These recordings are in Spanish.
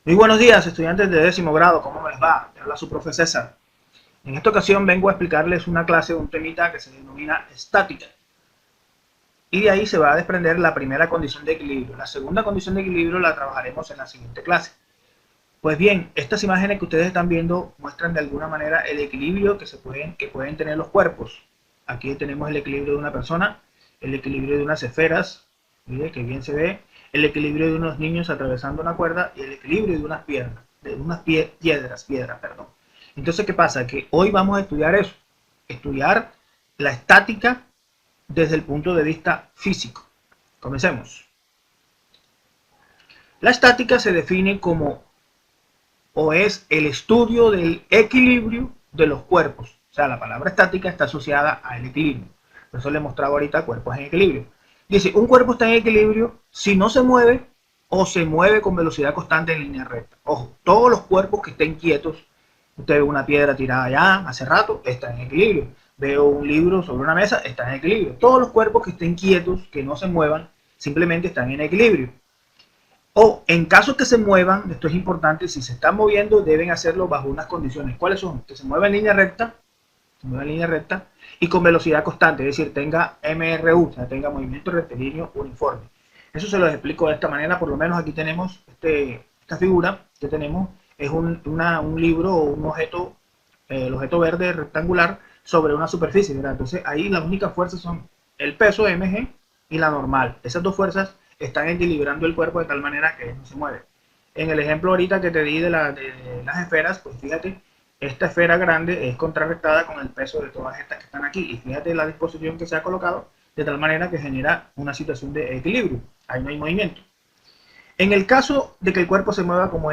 Muy buenos días, estudiantes de 10.º grado, ¿cómo les va? Te habla su profe César. En esta ocasión vengo a explicarles una clase, un temita que se denomina estática. Y de ahí se va a desprender la primera condición de equilibrio. La segunda condición de equilibrio la trabajaremos en la siguiente clase. Pues bien, estas imágenes que ustedes están viendo muestran de alguna manera el equilibrio que pueden tener los cuerpos. Aquí tenemos el equilibrio de una persona, el equilibrio de unas esferas, mire que bien se ve, el equilibrio de unos niños atravesando una cuerda y el equilibrio de unas piedras, piedras, perdón. Entonces, ¿qué pasa? Que hoy vamos a estudiar eso, estudiar la estática desde el punto de vista físico. Comencemos. La estática se define como o es el estudio del equilibrio de los cuerpos. O sea, la palabra estática está asociada al equilibrio. Por eso le he mostrado ahorita cuerpos en equilibrio. Dice, un cuerpo está en equilibrio si no se mueve o se mueve con velocidad constante en línea recta. Ojo, todos los cuerpos que estén quietos, usted ve una piedra tirada allá hace rato, está en equilibrio. Veo un libro sobre una mesa, está en equilibrio. Todos los cuerpos que estén quietos, que no se muevan, simplemente están en equilibrio. O en caso que se muevan, esto es importante, si se están moviendo deben hacerlo bajo unas condiciones. ¿Cuáles son? Que se mueva en línea recta, y con velocidad constante, es decir, tenga MRU, o sea, tenga movimiento rectilíneo uniforme. Eso se los explico de esta manera, por lo menos aquí tenemos esta figura que tenemos, es un libro o un objeto, el objeto verde rectangular sobre una superficie, ¿verdad? Entonces ahí las únicas fuerzas son el peso mg y la normal. Esas dos fuerzas están equilibrando el cuerpo de tal manera que no se mueve. En el ejemplo ahorita que te di de las esferas, pues fíjate, esta esfera grande es contrarrestada con el peso de todas estas que están aquí. Y fíjate la disposición que se ha colocado de tal manera que genera una situación de equilibrio. Ahí no hay movimiento. En el caso de que el cuerpo se mueva como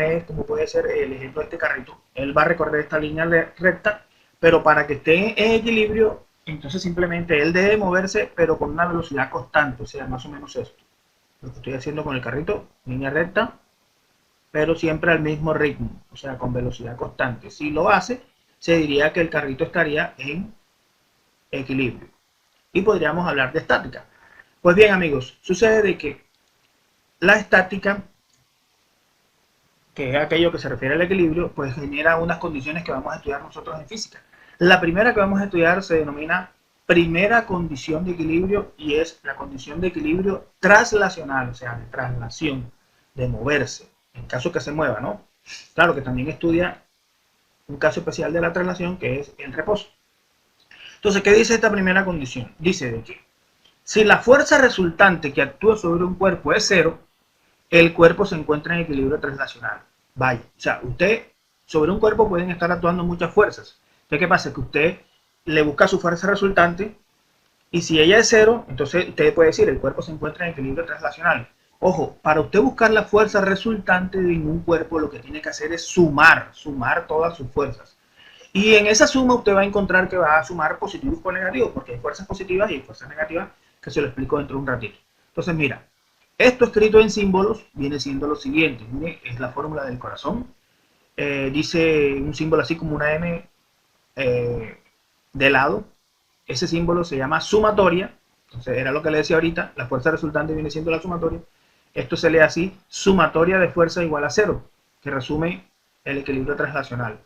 puede ser el ejemplo de este carrito, él va a recorrer esta línea recta, pero para que esté en equilibrio, entonces simplemente él debe moverse, pero con una velocidad constante, o sea, más o menos esto. Lo que estoy haciendo con el carrito, línea recta, pero siempre al mismo ritmo, o sea, con velocidad constante. Si lo hace, se diría que el carrito estaría en equilibrio. Y podríamos hablar de estática. Pues bien, amigos, sucede de que la estática, que es aquello que se refiere al equilibrio, pues genera unas condiciones que vamos a estudiar nosotros en física. La primera que vamos a estudiar se denomina primera condición de equilibrio y es la condición de equilibrio traslacional, o sea, de traslación, de moverse, en caso que se mueva, ¿no? Claro que también estudia un caso especial de la traslación que es el reposo. Entonces, ¿qué dice esta primera condición? Dice de que si la fuerza resultante que actúa sobre un cuerpo es cero, el cuerpo se encuentra en equilibrio traslacional. Vaya, o sea, usted sobre un cuerpo pueden estar actuando muchas fuerzas. Entonces, ¿qué pasa? Que usted le busca su fuerza resultante y si ella es cero, entonces usted puede decir el cuerpo se encuentra en equilibrio traslacional. Ojo, para usted buscar la fuerza resultante de ningún cuerpo, lo que tiene que hacer es sumar todas sus fuerzas. Y en esa suma usted va a encontrar que va a sumar positivos con negativos, porque hay fuerzas positivas y hay fuerzas negativas, que se lo explico dentro de un ratito. Entonces, mira, esto escrito en símbolos viene siendo lo siguiente. Mire, es la fórmula del corazón. Dice un símbolo así como una M de lado. Ese símbolo se llama sumatoria. Entonces, era lo que le decía ahorita. La fuerza resultante viene siendo la sumatoria. Esto se lee así, sumatoria de fuerza igual a cero, que resume el equilibrio traslacional.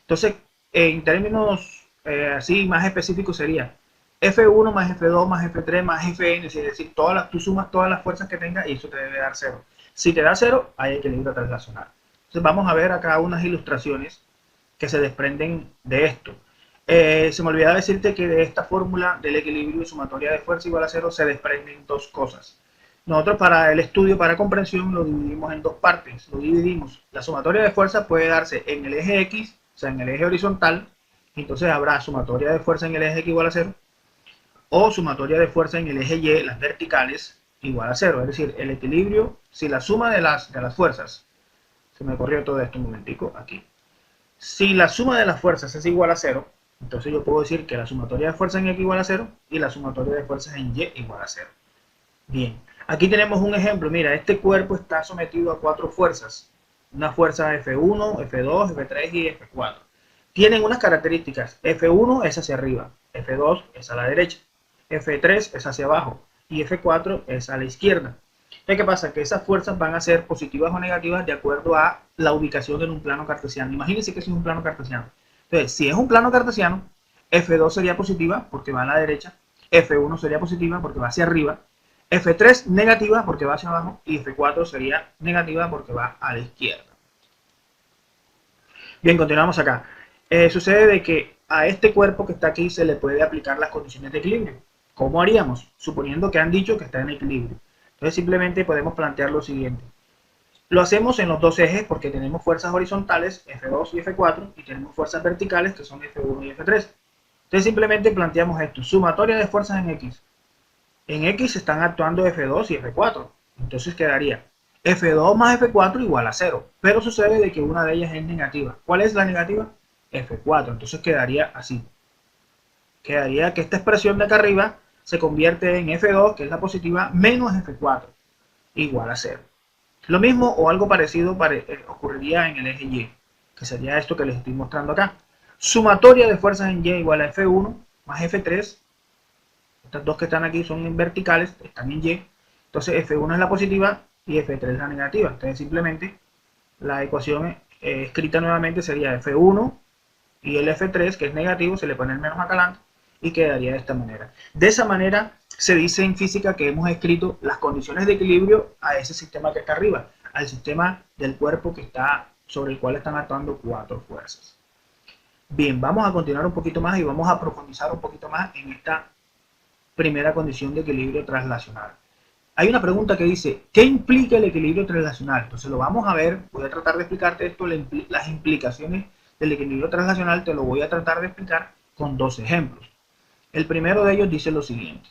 Entonces, en términos así más específicos sería F1 más F2 más F3 más Fn, es decir, tú sumas todas las fuerzas que tengas y eso te debe dar cero. Si te da cero, hay equilibrio traslacional. Entonces vamos a ver acá unas ilustraciones que se desprenden de esto. Se me olvidaba decirte que de esta fórmula del equilibrio y sumatoria de fuerza igual a cero se desprenden dos cosas. Nosotros para el estudio, para comprensión, lo dividimos en dos partes. Lo dividimos. La sumatoria de fuerza puede darse en el eje X, o sea, en el eje horizontal. Entonces habrá sumatoria de fuerza en el eje X igual a cero. O sumatoria de fuerza en el eje Y, las verticales, igual a cero. Es decir, el equilibrio, si la suma de las fuerzas, se me corrió todo esto un momentico, aquí. Si la suma de las fuerzas es igual a cero, entonces yo puedo decir que la sumatoria de fuerzas en X igual a cero y la sumatoria de fuerzas en Y igual a cero. Bien, aquí tenemos un ejemplo. Mira, este cuerpo está sometido a cuatro fuerzas. Una fuerza F1, F2, F3 y F4. Tienen unas características. F1 es hacia arriba, F2 es a la derecha, F3 es hacia abajo y F4 es a la izquierda. Entonces, ¿qué pasa? Que esas fuerzas van a ser positivas o negativas de acuerdo a la ubicación en un plano cartesiano. Imagínense que es un plano cartesiano. Entonces, si es un plano cartesiano, F2 sería positiva porque va a la derecha, F1 sería positiva porque va hacia arriba, F3 negativa porque va hacia abajo y F4 sería negativa porque va a la izquierda. Bien, continuamos acá. Sucede de que a este cuerpo que está aquí se le puede aplicar las condiciones de equilibrio. ¿Cómo haríamos? Suponiendo que han dicho que está en equilibrio. Entonces simplemente podemos plantear lo siguiente. Lo hacemos en los dos ejes porque tenemos fuerzas horizontales, F2 y F4, y tenemos fuerzas verticales que son F1 y F3. Entonces simplemente planteamos esto, sumatoria de fuerzas en X. En X están actuando F2 y F4. Entonces quedaría F2 más F4 igual a 0. Pero sucede de que una de ellas es negativa. ¿Cuál es la negativa? F4. Entonces quedaría así. Quedaría que esta expresión de acá arriba se convierte en F2, que es la positiva, menos F4, igual a 0. Lo mismo o algo parecido ocurriría en el eje Y, que sería esto que les estoy mostrando acá. Sumatoria de fuerzas en Y igual a F1 más F3. Estas dos que están aquí son verticales, están en Y. Entonces F1 es la positiva y F3 es la negativa. Entonces simplemente la ecuación escrita nuevamente sería F1 y el F3, que es negativo, se le pone el menos acá adelante y quedaría de esta manera. De esa manera se dice en física que hemos escrito las condiciones de equilibrio a ese sistema que está arriba, al sistema del cuerpo que está sobre el cual están actuando cuatro fuerzas. Bien, vamos a continuar un poquito más y vamos a profundizar un poquito más en esta primera condición de equilibrio translacional. Hay una pregunta que dice, ¿qué implica el equilibrio translacional? Entonces lo vamos a ver, voy a tratar de explicarte esto, las implicaciones del equilibrio translacional, te lo voy a tratar de explicar con dos ejemplos. El primero de ellos dice lo siguiente,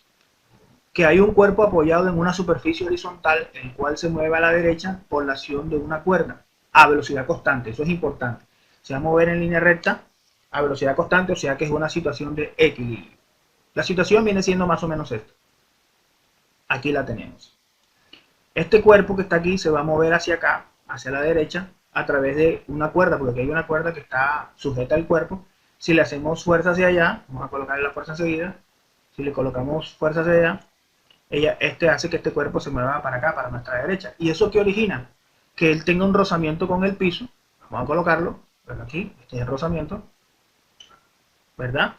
que hay un cuerpo apoyado en una superficie horizontal, el cual se mueve a la derecha por la acción de una cuerda, a velocidad constante, eso es importante. Se va a mover en línea recta a velocidad constante, o sea que es una situación de equilibrio. La situación viene siendo más o menos esta. Aquí la tenemos. Este cuerpo que está aquí se va a mover hacia acá, hacia la derecha, a través de una cuerda, porque aquí hay una cuerda que está sujeta al cuerpo. Si le hacemos fuerza hacia allá, vamos a colocarle la fuerza enseguida. Si le colocamos fuerza hacia allá, este hace que este cuerpo se mueva para acá, para nuestra derecha. ¿Y eso qué origina? Que él tenga un rozamiento con el piso. Vamos a colocarlo, aquí, este es el rozamiento, ¿verdad?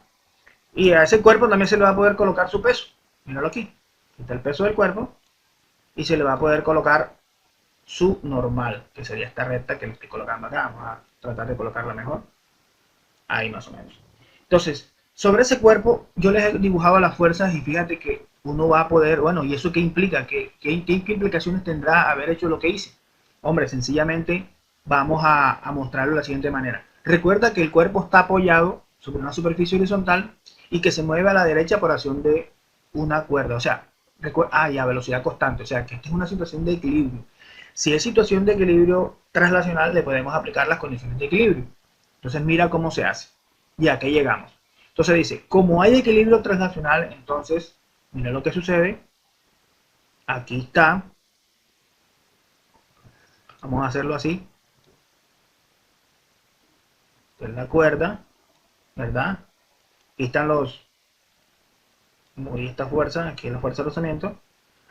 Y a ese cuerpo también se le va a poder colocar su peso. Míralo aquí. Aquí está el peso del cuerpo. Y se le va a poder colocar su normal, que sería esta recta que le estoy colocando acá. Vamos a tratar de colocarla mejor. Ahí más o menos. Entonces, sobre ese cuerpo yo les he dibujado las fuerzas y fíjate que uno va a poder, bueno, ¿y eso qué implica? ¿Qué implicaciones tendrá haber hecho lo que hice? Hombre, sencillamente vamos a mostrarlo de la siguiente manera. Recuerda que el cuerpo está apoyado sobre una superficie horizontal y que se mueve a la derecha por acción de una cuerda. O sea, y a velocidad constante. O sea, que esta es una situación de equilibrio. Si es situación de equilibrio translacional, le podemos aplicar las condiciones de equilibrio. Entonces mira cómo se hace. Y a qué llegamos. Entonces dice, como hay equilibrio translacional, entonces, mira lo que sucede. Aquí está. Vamos a hacerlo así. Esta es la cuerda, ¿verdad? Aquí están y esta fuerza, aquí es la fuerza de rozamiento.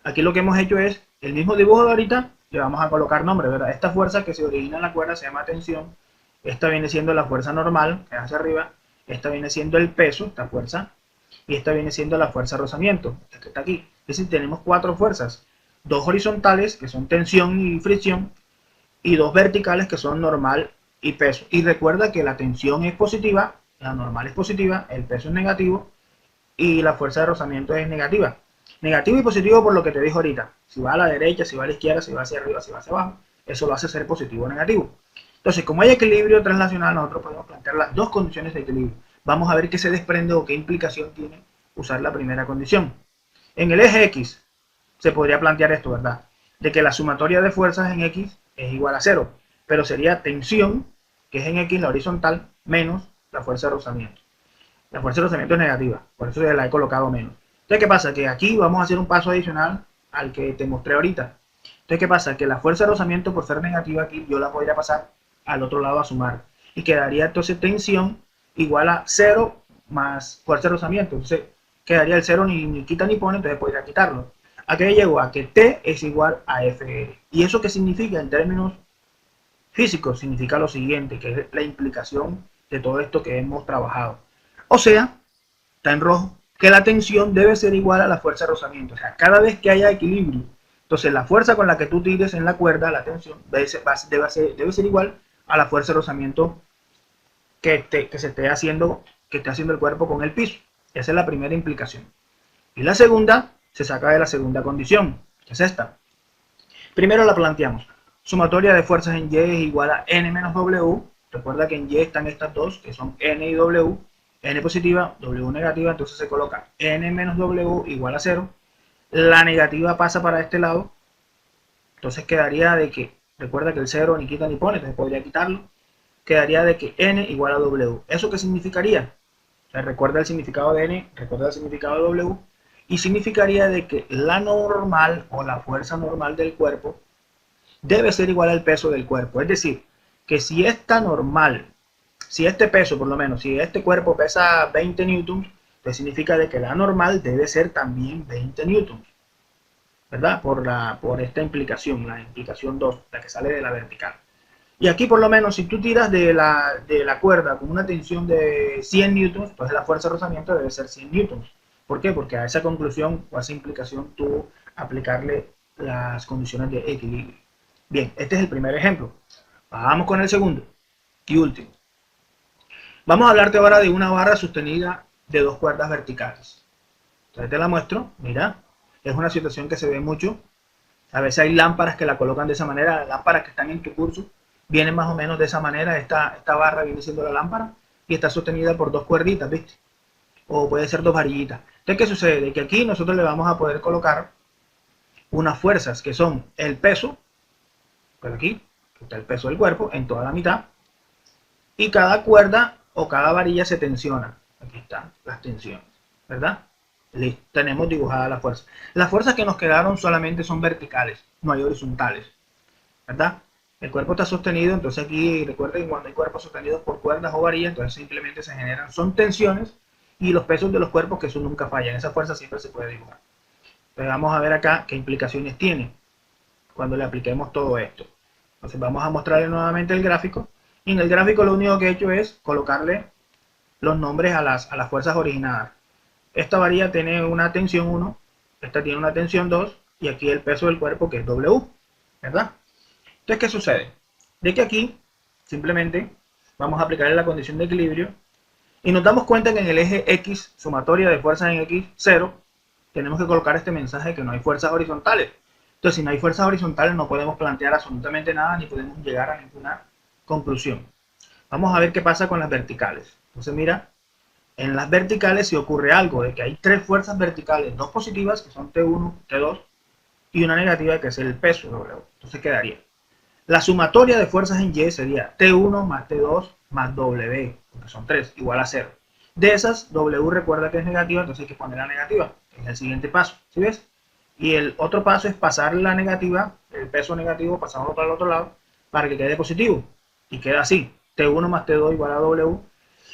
Aquí lo que hemos hecho es, el mismo dibujo de ahorita, le vamos a colocar nombre, ¿verdad? Esta fuerza que se origina en la cuerda se llama tensión. Esta viene siendo la fuerza normal, que es hacia arriba. Esta viene siendo el peso, esta fuerza. Y esta viene siendo la fuerza de rozamiento, esta que está aquí. Es decir, tenemos cuatro fuerzas. Dos horizontales, que son tensión y fricción. Y dos verticales, que son normal y peso. Y recuerda que la tensión es positiva, la normal es positiva, el peso es negativo. Y la fuerza de rozamiento es negativa. Negativo y positivo por lo que te dije ahorita. Si va a la derecha, si va a la izquierda, si va hacia arriba, si va hacia abajo. Eso lo hace ser positivo o negativo. Entonces, como hay equilibrio translacional, nosotros podemos plantear las dos condiciones de equilibrio. Vamos a ver qué se desprende o qué implicación tiene usar la primera condición. En el eje X se podría plantear esto, ¿verdad? De que la sumatoria de fuerzas en X es igual a 0. Pero sería tensión, que es en X la horizontal, menos la fuerza de rozamiento. La fuerza de rozamiento es negativa, por eso la he colocado menos. Entonces, ¿qué pasa? Que aquí vamos a hacer un paso adicional al que te mostré ahorita. Entonces, ¿qué pasa? Que la fuerza de rozamiento, por ser negativa aquí, yo la podría pasar al otro lado a sumar. Y quedaría entonces tensión igual a 0 más fuerza de rozamiento. Entonces, quedaría el 0 ni quita ni pone, entonces podría quitarlo. ¿A qué llegó? A que T es igual a FR. ¿Y eso qué significa en términos físicos? Significa lo siguiente, que es la implicación de todo esto que hemos trabajado. O sea, está en rojo, que la tensión debe ser igual a la fuerza de rozamiento. O sea, cada vez que haya equilibrio, entonces la fuerza con la que tú tires en la cuerda, la tensión, debe ser igual a la fuerza de rozamiento que esté haciendo el cuerpo con el piso. Esa es la primera implicación. Y la segunda se saca de la segunda condición, que es esta. Primero la planteamos. Sumatoria de fuerzas en Y es igual a N menos W. Recuerda que en Y están estas dos, que son N y W. N positiva, W negativa, entonces se coloca N menos W igual a 0. La negativa pasa para este lado. Entonces quedaría de que, recuerda que el 0 ni quita ni pone, entonces podría quitarlo. Quedaría de que N igual a W. ¿Eso qué significaría? O sea, recuerda el significado de N, recuerda el significado de W. Y significaría de que la normal o la fuerza normal del cuerpo debe ser igual al peso del cuerpo. Es decir, que si esta normal, si este peso por lo menos, si este cuerpo pesa 20 newtons, pues significa de que la normal debe ser también 20 newtons, ¿verdad? Por esta implicación, la implicación 2, la que sale de la vertical. Y aquí por lo menos si tú tiras de la cuerda con una tensión de 100 newtons, pues la fuerza de rozamiento debe ser 100 newtons. ¿Por qué? Porque a esa conclusión o a esa implicación tú aplicarle las condiciones de equilibrio. Bien, este es el primer ejemplo. Vamos con el segundo y último. Vamos a hablarte ahora de una barra sostenida de dos cuerdas verticales. Entonces te la muestro, mira, es una situación que se ve mucho. A veces hay lámparas que la colocan de esa manera, las lámparas que están en tu curso vienen más o menos de esa manera. Esta barra viene siendo la lámpara y está sostenida por dos cuerditas, ¿viste? O puede ser dos varillitas. Entonces, ¿qué sucede? De que aquí nosotros le vamos a poder colocar unas fuerzas que son el peso, por aquí está el peso del cuerpo en toda la mitad, y cada cuerda o cada varilla se tensiona. Aquí están las tensiones, ¿verdad? Listo, tenemos dibujada la fuerza. Las fuerzas que nos quedaron solamente son verticales, no hay horizontales, ¿verdad? El cuerpo está sostenido, entonces aquí recuerden que cuando hay cuerpos sostenidos por cuerdas o varillas, entonces simplemente se generan, son tensiones y los pesos de los cuerpos, que eso nunca fallan, esa fuerza siempre se puede dibujar. Entonces vamos a ver acá qué implicaciones tiene cuando le apliquemos todo esto. Entonces vamos a mostrarle nuevamente el gráfico, y en el gráfico lo único que he hecho es colocarle los nombres a las fuerzas originadas. Esta varilla tiene una tensión 1, esta tiene una tensión 2, y aquí el peso del cuerpo que es W, ¿verdad? Entonces, ¿qué sucede? De que aquí simplemente vamos a aplicarle la condición de equilibrio y nos damos cuenta que en el eje X, sumatoria de fuerzas en X, 0, tenemos que colocar este mensaje de que no hay fuerzas horizontales. Entonces, si no hay fuerzas horizontales, no podemos plantear absolutamente nada ni podemos llegar a ninguna conclusión. Vamos a ver qué pasa con las verticales. Entonces, mira, en las verticales se ocurre algo de que hay tres fuerzas verticales, dos positivas, que son T1, T2, y una negativa, que es el peso W. Entonces quedaría la sumatoria de fuerzas en Y sería T1 más T2 más W, porque son 3, igual a 0. De esas, W recuerda que es negativa, entonces hay que poner la negativa. Es el siguiente paso, ¿sí ves? Y el otro paso es pasar la negativa, el peso negativo, pasarlo para el otro lado, para que quede positivo. Y queda así, T1 más T2 igual a W.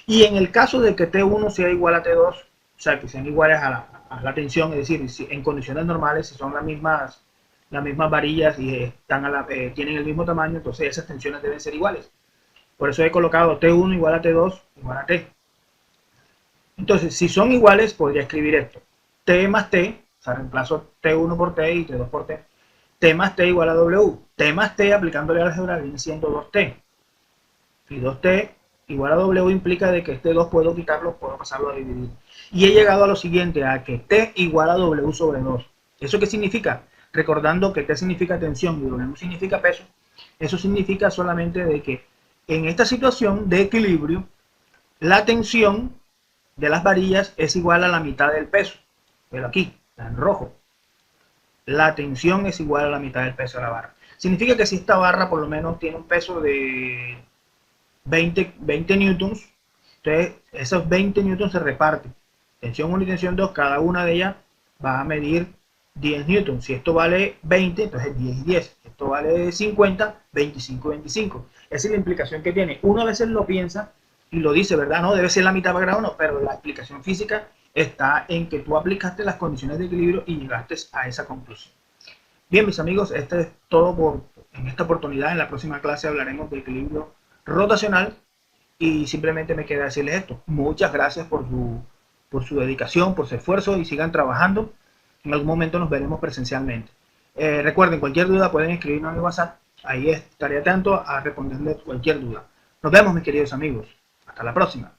Y en el caso de que T1 sea igual a T2, o sea, que sean iguales a la tensión, es decir, si en condiciones normales, si son las mismas varillas y tienen el mismo tamaño, entonces esas tensiones deben ser iguales. Por eso he colocado T1 igual a T2 igual a T. Entonces, si son iguales, podría escribir esto. T más T, o sea, reemplazo T1 por T y T2 por T. T más T igual a W. T más T, aplicándole álgebra, viene siendo 2T. Y 2T igual a W implica de que este 2 puedo quitarlo, puedo pasarlo a dividir. Y he llegado a lo siguiente, a que T igual a W sobre 2. ¿Eso qué significa? Recordando que T significa tensión y W significa peso. Eso significa solamente de que en esta situación de equilibrio, la tensión de las varillas es igual a la mitad del peso. Pero aquí, está en rojo. La tensión es igual a la mitad del peso de la barra. Significa que si esta barra por lo menos tiene un peso de 20 newtons, entonces esos 20 newtons se reparten. Tensión 1 y tensión 2, cada una de ellas va a medir 10 newtons. Si esto vale 20, entonces 10 y 10. Si esto vale 50, 25 y 25. Esa es la implicación que tiene. Uno a veces lo piensa y lo dice, ¿verdad? No, debe ser la mitad para cada uno, pero la explicación física está en que tú aplicaste las condiciones de equilibrio y llegaste a esa conclusión. Bien, mis amigos, esto es todo en esta oportunidad. En la próxima clase hablaremos de equilibrio rotacional y simplemente me queda decirles esto. Muchas gracias por su dedicación, por su esfuerzo y sigan trabajando. En algún momento nos veremos presencialmente. Recuerden, cualquier duda pueden escribirme a mi WhatsApp. Ahí estaré atento a responderles cualquier duda. Nos vemos, mis queridos amigos. Hasta la próxima.